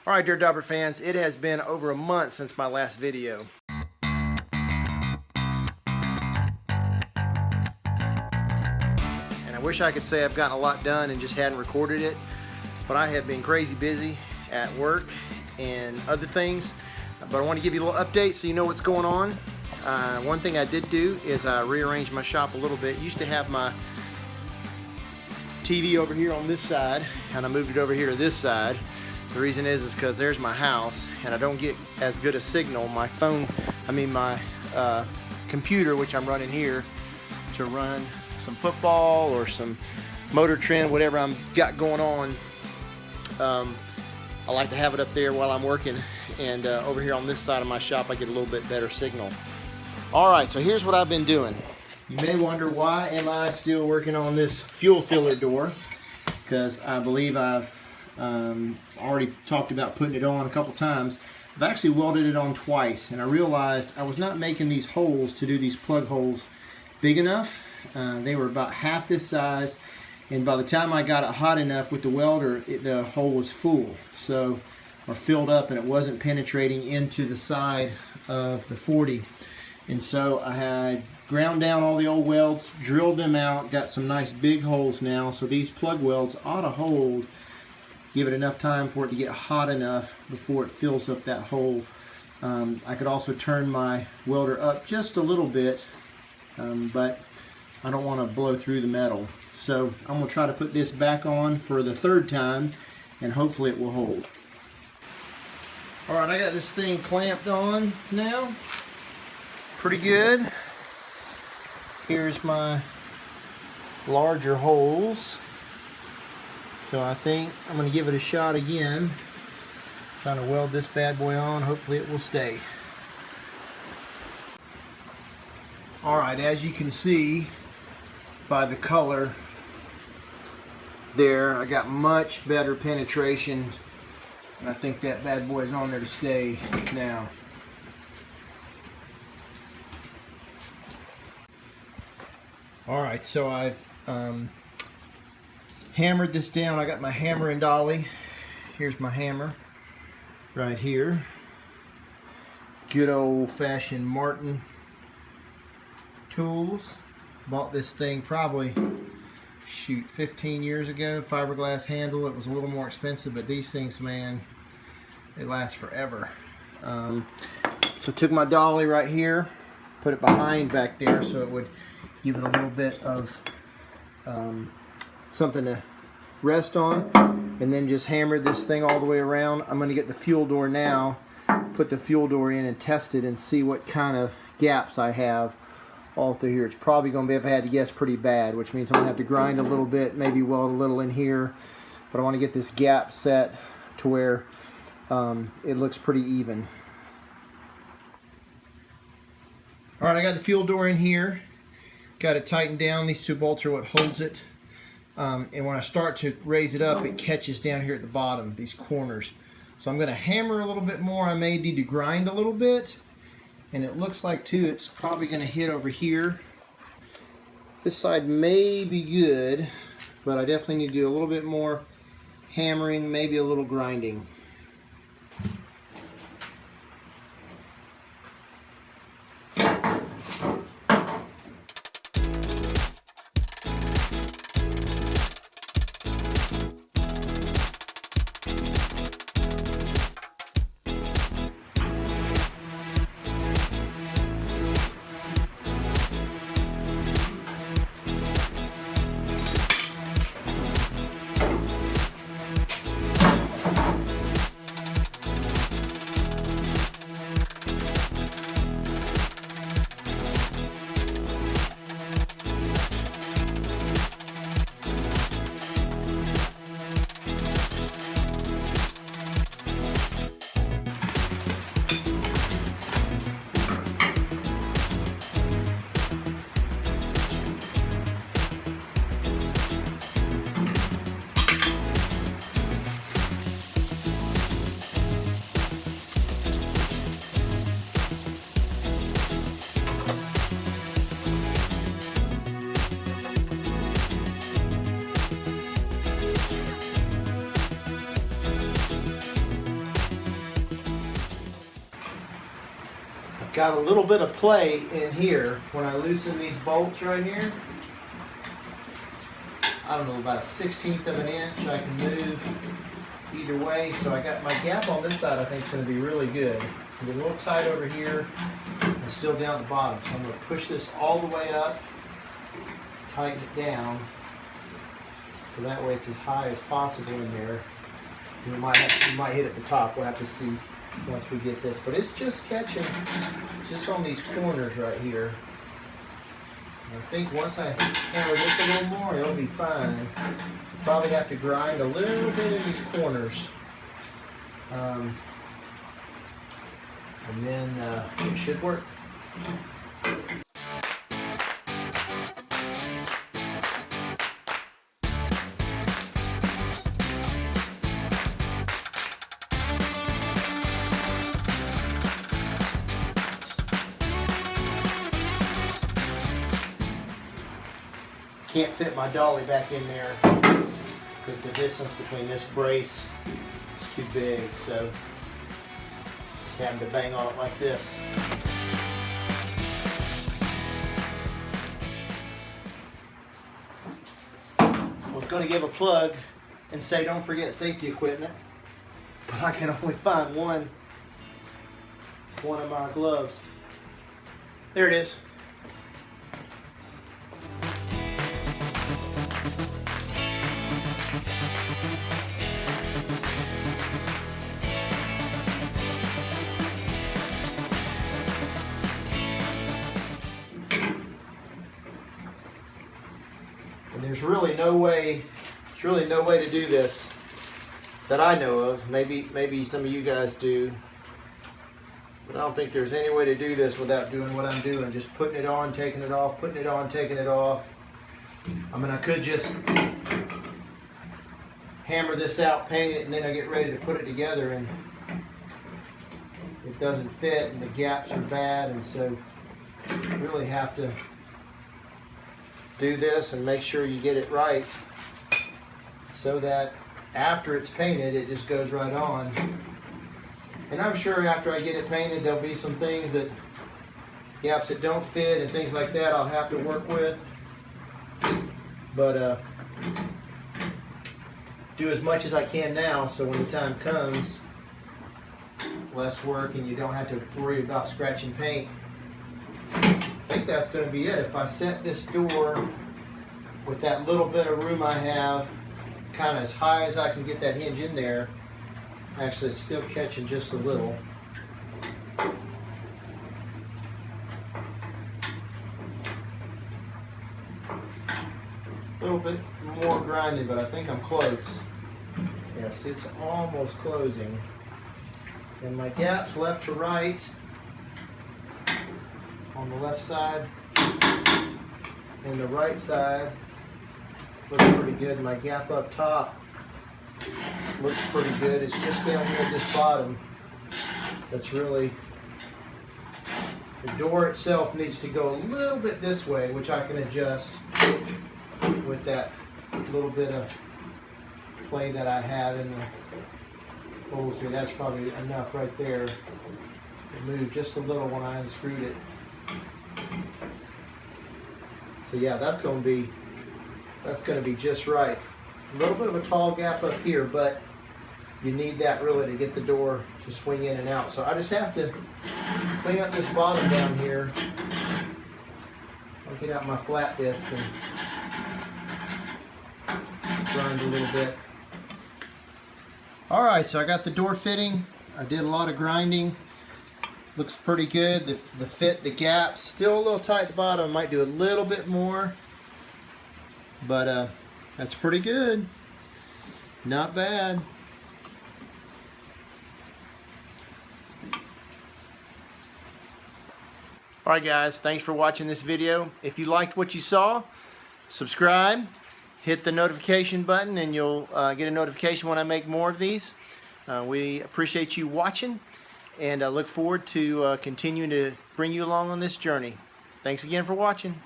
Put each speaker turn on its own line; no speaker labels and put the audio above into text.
All right, dear Dauber fans, it has been over a month since my last video. And I wish I could say I've gotten a lot done and just hadn't recorded it, but I have been crazy busy at work and other things. But I want to give you a little update so you know what's going on. One thing I did do is I rearranged my shop a little bit. Used to have my TV over here on this side, and I moved it over here to this side. The reason is because there's my house, and I don't get as good a signal. My phone, my computer, which I'm running here to run some football or some Motor Trend, whatever I'm got going on. I like to have it up there while I'm working, and over here on this side of my shop I get a little bit better signal. Alright, so here's what I've been doing. You may wonder, why am I still working on this fuel filler door? Because I believe I've already talked about putting it on a couple times. I've actually welded it on twice, and I realized I was not making these holes to do these plug holes big enough. They were about half this size, and by the time I got it hot enough with the welder, the hole was full, or filled up, and it wasn't penetrating into the side of the 40. And so I had ground down all the old welds, drilled them out, got some nice big holes now, so these plug welds ought to hold. Give it enough time for it to get hot enough before it fills up that hole. I could also turn my welder up just a little bit, but I don't want to blow through the metal. So I'm going to try to put this back on for the third time, and hopefully it will hold. Alright, I got this thing clamped on now. Pretty good. Here's my larger holes. So I think I'm going to give it a shot again. Trying to weld this bad boy on. Hopefully it will stay. Alright, as you can see by the color there, I got much better penetration. And I think that bad boy is on there to stay now. Alright, so I've hammered this down. I got my hammer and dolly. Here's my hammer right here. Good old-fashioned Martin tools. Bought this thing probably, 15 years ago. Fiberglass handle. It was a little more expensive, but these things, man, they last forever. So took my dolly right here, put it behind back there so it would give it a little bit of something to rest on, and then just hammered this thing all the way around. I'm going to get the fuel door now, put the fuel door in and test it and see what kind of gaps I have all through here. It's probably going to be, if I had to guess, pretty bad, which means I'm going to have to grind a little bit, maybe weld a little in here, but I want to get this gap set to where it looks pretty even. Alright, I got the fuel door in here. Got it tightened down. These two bolts are what holds it. And when I start to raise it up, it catches down here at the bottom, these corners. So I'm going to hammer a little bit more. I may need to grind a little bit. And it looks like, too, it's probably going to hit over here. This side may be good, but I definitely need to do a little bit more hammering, maybe a little grinding. got a little bit of play in here when I loosen these bolts right here. I don't know, about 1/16 of an inch I can move either way. So I got my gap on this side, I think is going to be really good. It's going to be a little tight over here and still down at the bottom. So I'm going to push this all the way up, tighten it down, so that way it's as high as possible in there. You might hit at the top. We'll have to see once we get this. But it's just catching just on these corners right here. And I think once I hammer this a little more, it'll be fine. Probably have to grind a little bit in these corners. And then it should work. Can't fit my dolly back in there because the distance between this brace is too big, so just having to bang on it like this. I was going to give a plug and say don't forget safety equipment, but I can only find one of my gloves. There it is. And there's really no way to do this that I know of. Maybe some of you guys do, but I don't think there's any way to do this without doing what I'm doing. Just putting it on, taking it off, putting it on, taking it off. I mean, I could just hammer this out, paint it, and then I get ready to put it together, and it doesn't fit, and the gaps are bad, and so you really have to do this and make sure you get it right so that after it's painted it just goes right on. And I'm sure after I get it painted there'll be some things that gaps that don't fit and things like that I'll have to work with, but do as much as I can now so when the time comes, less work and you don't have to worry about scratching paint. I think that's going to be it. If I set this door with that little bit of room I have kind of as high as I can get that hinge in there, actually it's still catching just a little. A little bit more grinding, but I think I'm close. Yeah, see, it's almost closing. And my gaps left to right on the left side and the right side looks pretty good. My gap up top looks pretty good. It's just down here at this bottom that's really, the door itself needs to go a little bit this way, which I can adjust with that little bit of play that I have in the holes here. That's probably enough right there to move just a little when I unscrewed it. So yeah, that's going to be just right. A little bit of a tall gap up here, but you need that really to get the door to swing in and out. So I just have to clean up this bottom down here. I'll get out my flat disc and grind a little bit. Alright, so I got the door fitting. I did a lot of grinding. Looks pretty good. The fit, the gap, still a little tight at the bottom. Might do a little bit more, but that's pretty good. Not bad. Alright guys, thanks for watching this video. If you liked what you saw, subscribe, hit the notification button, and you'll get a notification when I make more of these. We appreciate you watching, and I look forward to continuing to bring you along on this journey. Thanks again for watching.